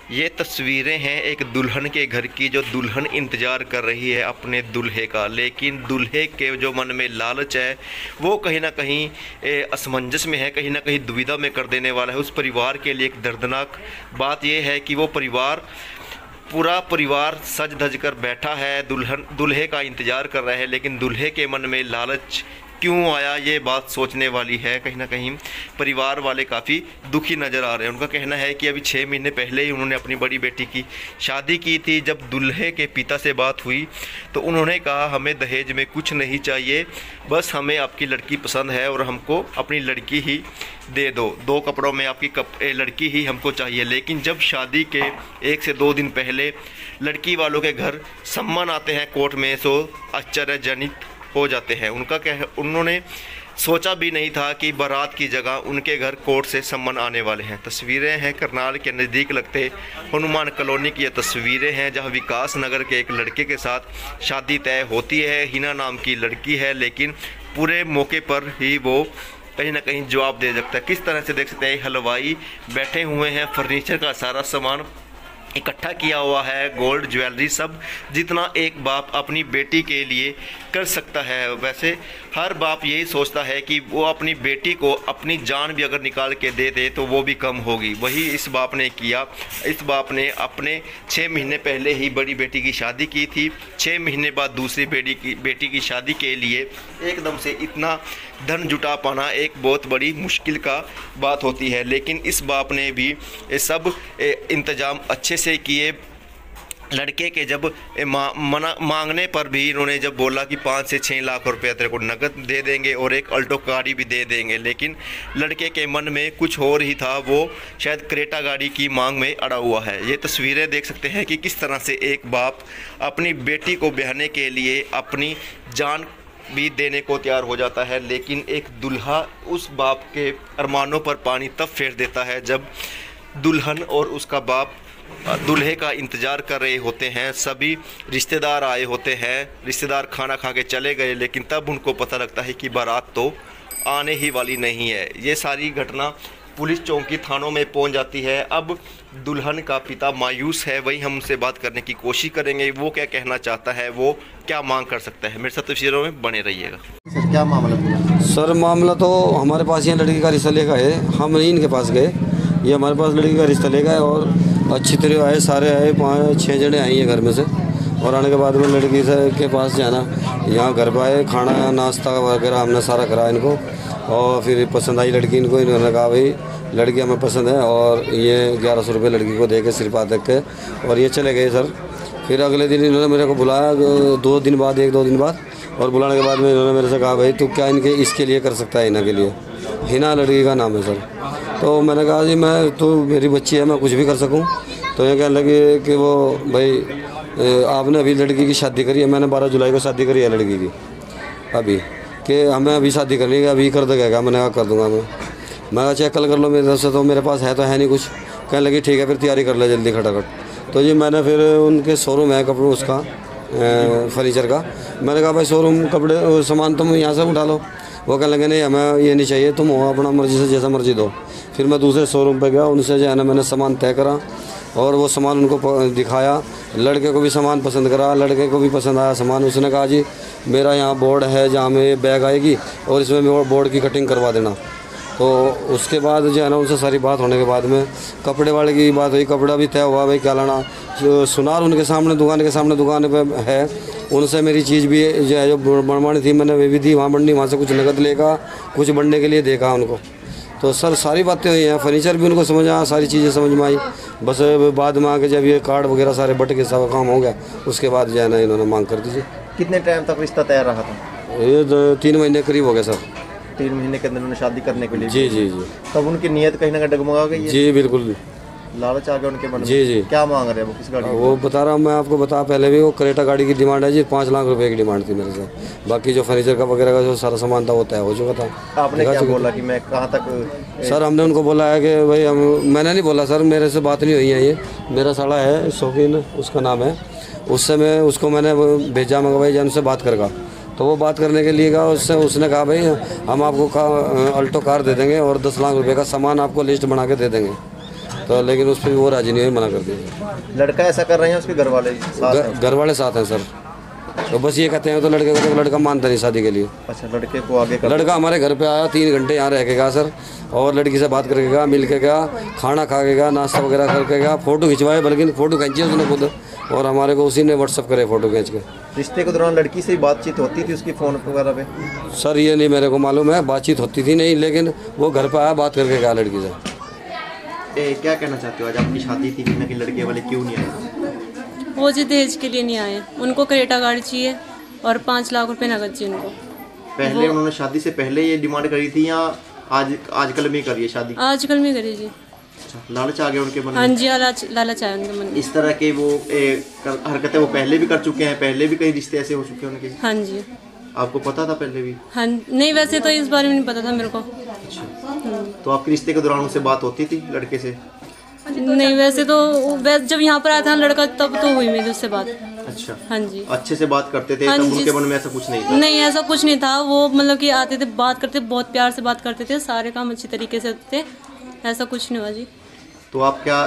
ये तस्वीरें हैं एक दुल्हन के घर की, जो दुल्हन इंतज़ार कर रही है अपने दूल्हे का, लेकिन दूल्हे के जो मन में लालच है वो कहीं ना कहीं असमंजस में है, कहीं ना कहीं दुविधा में कर देने वाला है। उस परिवार के लिए एक दर्दनाक बात यह है कि वो पूरा परिवार सज धज कर बैठा है, दूल्हे का इंतज़ार कर रहा है, लेकिन दूल्हे के मन में लालच क्यों आया, ये बात सोचने वाली है। कहीं ना कहीं परिवार वाले काफ़ी दुखी नज़र आ रहे हैं। उनका कहना है कि अभी 6 महीने पहले ही उन्होंने अपनी बड़ी बेटी की शादी की थी। जब दूल्हे के पिता से बात हुई तो उन्होंने कहा हमें दहेज में कुछ नहीं चाहिए, बस हमें आपकी लड़की पसंद है और हमको अपनी लड़की ही दे दो, 2 कपड़ों में आपकी लड़की ही हमको चाहिए। लेकिन जब शादी के 1 से 2 दिन पहले लड़की वालों के घर सम्मन आते हैं कोर्ट में, सो आश्चर्यजनित हो जाते हैं। उन्होंने सोचा भी नहीं था कि बारात की जगह उनके घर कोर्ट से सम्मन आने वाले हैं। तस्वीरें हैं करनाल के नज़दीक लगते हनुमान कॉलोनी की ये तस्वीरें हैं, जहां विकास नगर के एक लड़के के साथ शादी तय होती है। हिना नाम की लड़की है, लेकिन पूरे मौके पर ही वो कहीं ना कहीं जवाब दे सकता है। किस तरह से देख सकते हैं हलवाई बैठे हुए हैं, फर्नीचर का सारा सामान इकट्ठा किया हुआ है, गोल्ड ज्वेलरी सब जितना एक बाप अपनी बेटी के लिए कर सकता है। वैसे हर बाप यही सोचता है कि वो अपनी बेटी को अपनी जान भी अगर निकाल के दे दे तो वो भी कम होगी। वही इस बाप ने किया। इस बाप ने अपने 6 महीने पहले ही बड़ी बेटी की शादी की थी। 6 महीने बाद दूसरी बेटी की शादी के लिए एकदम से इतना धन जुटा पाना एक बहुत बड़ी मुश्किल का बात होती है। लेकिन इस बाप ने भी ये सब इंतज़ाम अच्छे से किए। लड़के के जब मांगने पर भी इन्होंने जब बोला कि 5 से 6 लाख रुपए तेरे को नकद दे देंगे और एक अल्टो गाड़ी भी दे देंगे, लेकिन लड़के के मन में कुछ और ही था। वो शायद क्रेटा गाड़ी की मांग में अड़ा हुआ है। ये तस्वीरें देख सकते हैं कि किस तरह से एक बाप अपनी बेटी को ब्याहने के लिए अपनी जान भी देने को तैयार हो जाता है, लेकिन एक दुल्हा उस बाप के अरमानों पर पानी तब फेर देता है जब दुल्हन और उसका बाप दूल्हे का इंतज़ार कर रहे होते हैं। सभी रिश्तेदार आए होते हैं, रिश्तेदार खाना खा के चले गए, लेकिन तब उनको पता लगता है कि बारात तो आने ही वाली नहीं है। ये सारी घटना पुलिस चौकी थानों में पहुंच जाती है। अब दुल्हन का पिता मायूस है, वही हम उनसे बात करने की कोशिश करेंगे। वो क्या कहना चाहता है, वो क्या मांग कर सकता है। मेरे साथ तस्वीरों में बने रहिएगा। सर क्या मामला था? सर मामला तो हमारे पास यहाँ लड़की का रिश्ता लेकर है, हम इनके पास गए, ये हमारे पास लड़की का रिश्ता लेकर है और अच्छी तरह आए, सारे आए, 5-6 जने आई हैं घर में से। और आने के बाद में लड़की के पास जाना, यहाँ घर पर आए, खाना नाश्ता वगैरह हमने सारा करा इनको और फिर पसंद आई लड़की इनको। इन्होंने कहा भाई लड़की हमें पसंद है और ये 1100 रुपये लड़की को दे के सिर पर देख के और ये चले गए सर। फिर अगले दिन इन्होंने मेरे को बुलाया 1-2 दिन बाद और बुलाने के बाद में इन्होंने मेरे से कहा भाई तू क्या इनके इसके लिए कर सकता है, हिना के लिए। हिना लड़की का नाम है सर। तो मैंने कहा जी मैं तो मेरी बच्ची है, मैं कुछ भी कर सकूं। तो ये कहने लगे कि वो भाई आपने अभी लड़की की शादी करी है, मैंने 12 जुलाई को शादी करी है लड़की की अभी, कि हमें अभी शादी करनी है, अभी कर देगा। मैंने कहा कर दूंगा मैं कहा चेक कल कर लो मेरे तरफ से, तो मेरे पास है तो है नहीं कुछ। कहने लगी ठीक है फिर तैयारी कर ले जल्दी खटाखट। तो जी मैंने फिर उनके शोरूम है कपड़ों उसका फर्नीचर का, मैंने कहा भाई शोरूम कपड़े सामान तुम यहाँ से उठा लो। वो कहने लगे नहीं हमें ये नहीं चाहिए, तुम हो अपना मर्जी से जैसा मर्जी दो। फिर मैं दूसरे शोरूम पे गया, उनसे जो है ना मैंने सामान तय करा और वो सामान उनको दिखाया। लड़के को भी सामान पसंद करा, लड़के को भी पसंद आया सामान। उसने कहा जी मेरा यहाँ बोर्ड है जहाँ में बैग आएगी और इसमें बोर्ड की कटिंग करवा देना। तो उसके बाद जो है ना उनसे सारी बात होने के बाद में कपड़े वाले की बात हुई, कपड़ा भी तय हुआ भाई क्या लाना। सुनार उनके सामने दुकान पे है, उनसे मेरी चीज़ भी जो है जो बनवानी थी मैंने वे भी दी, वहाँ बननी, वहाँ से कुछ नकद लेगा, कुछ बनने के लिए देखा उनको। तो सर सारी बातें हुई हैं, फर्नीचर भी उनको समझ आया, सारी चीज़ें समझ में आई। बस बाद में आके जब ये कार्ड वगैरह सारे बट के सब काम हो गया उसके बाद जो है ना इन्होंने मांग कर दीजिए। कितने टाइम तक रिश्ता तैयार रहा था? ये 3 महीने करीब हो गया सर। 3 महीने के अंदर उन्होंने शादी करने के लिए? जी। तब उनकी नीयत कहीं ना कहीं डगमगा गई है? जी बिल्कुल, लालच आ गया उनके मन में। जी। क्या मांग रहे हैं वो, किस गाड़ी? वो बता रहा हूँ मैं आपको, बता पहले भी वो क्रेटा गाड़ी की डिमांड है जी, 5 लाख रुपए की डिमांड थी मेरे से। बाकी जो फर्नीचर का वगैरह का जो सारा सामान था वो तय हो चुका था। आपने क्या बोला कि मैं कहाँ तक? सर हमने उनको बोला है कि भाई मैंने नहीं बोला सर, मेरे से बात नहीं हुई है। ये मेरा साला है शौकीन उसका नाम है, उससे मैं उसको मैंने भेजा मंगवाई जन से बात करेगा। तो वो बात करने के लिए कहा, उसने कहा भाई हम आपको अल्टो कार दे देंगे और 10 लाख रुपए का सामान आपको लिस्ट बना के दे देंगे। तो लेकिन उस पर भी वो राजी नहीं हुई, मना कर दिया। लड़का ऐसा कर रहे हैं, उसके घर वाले साथ हैं? घर वाले साथ हैं सर, तो बस ये कहते हैं, तो लड़के को तो लड़का मानता नहीं शादी के लिए। अच्छा, लड़के को आगे कर लड़का हमारे घर पे आया, 3 घंटे यहाँ रह के गया सर, और लड़की से बात करके गया, मिल के गया, खाना खा के गया, नाश्ता वगैरह करके गया, फोटो खिंचवाए, बल्कि फोटो खींची उसने खुद, और हमारे को उसी ने व्हाट्सअप करे फोटो खींच के। रिश्ते के दौरान लड़की से ही बातचीत होती थी उसकी फ़ोन वगैरह पे? सर ये नहीं मेरे को मालूम है, बातचीत होती थी नहीं, लेकिन वो घर पे आया, बात करके गया लड़की से। क्या कहना चाहते हो, आज आपकी शादी थी, कहीं ना कहीं लड़के वाले क्यों नहीं आए? वो जी दहेज के लिए नहीं आए, उनको क्रेटा गाड़ी चाहिए और 5 लाख रुपए नकद चाहिए उनको। पहले उन्होंने शादी से पहले ये डिमांड करी थी या आजकल में करी है शादी? आजकल में करी जी। अच्छा, लालच आ गया उनके मन हाँ में? जी, लालच आया उनके मन में। इस तरह के वो हरकतें वो पहले भी कर चुके हैं? पहले भी कई रिश्ते ऐसे हो चुके हैं उनके? हाँ जी। आपको पता था पहले भी? हाँ नहीं, वैसे तो इस बारे में नहीं पता था मेरे को। अच्छा, तो आपके रिश्ते के दौरान उनसे बात होती थी लड़के से? नहीं वैसे तो जब यहाँ पर आया था लड़का तब तो हुई मेरी उससे बात। अच्छा, हाँ जी। अच्छे से बात करते थे? हाँ तब जी। उनके मन में ऐसा कुछ नहीं था? नहीं ऐसा कुछ नहीं था, वो मतलब कि आते थे, बात करते, बहुत प्यार से बात करते थे, सारे काम अच्छी तरीके से होते थे, ऐसा कुछ नहीं हुआ जी। तो आप क्या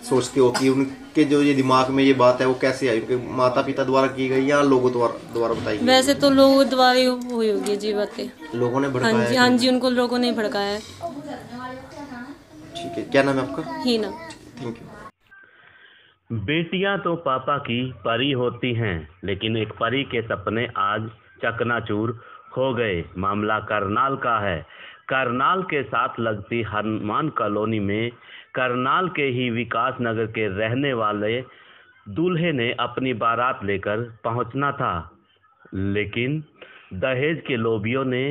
सोचते हो कि उनके जो ये दिमाग में ये बात है वो कैसे आई? उनके माता पिता द्वारा की गई या लोगों द्वारा बताई गई? वैसे तो लोगों द्वारा ही हुई होगी जी बातें। लोगों ने हाँ भड़काया जी, है? हाँ जी, उनको लोगों ने भड़काया है। ठीक है, क्या नाम है आपका? ही ना। Thank you. बेटियां तो पापा की परी होती हैं, लेकिन एक परी के सपने आज चकनाचूर हो गए। मामला करनाल का है। करनाल के साथ लगती हनुमान कॉलोनी में करनाल के ही विकास नगर के रहने वाले दूल्हे ने अपनी बारात लेकर पहुंचना था, लेकिन दहेज के लोभियों ने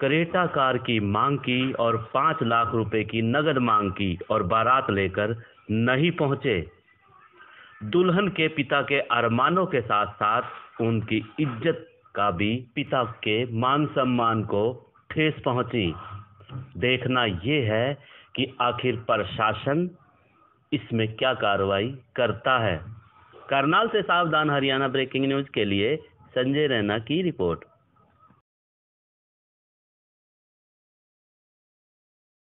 क्रेटा कार की मांग की और 5 लाख रुपए की नगद मांग की और बारात लेकर नहीं पहुंचे। दुल्हन के पिता के अरमानों के साथ साथ उनकी इज्जत का भी, पिता के मान सम्मान को ठेस पहुंची। देखना ये है कि आखिर प्रशासन इसमें क्या कार्रवाई करता है। करनाल से सावधान हरियाणा ब्रेकिंग न्यूज के लिए संजय रैना की रिपोर्ट।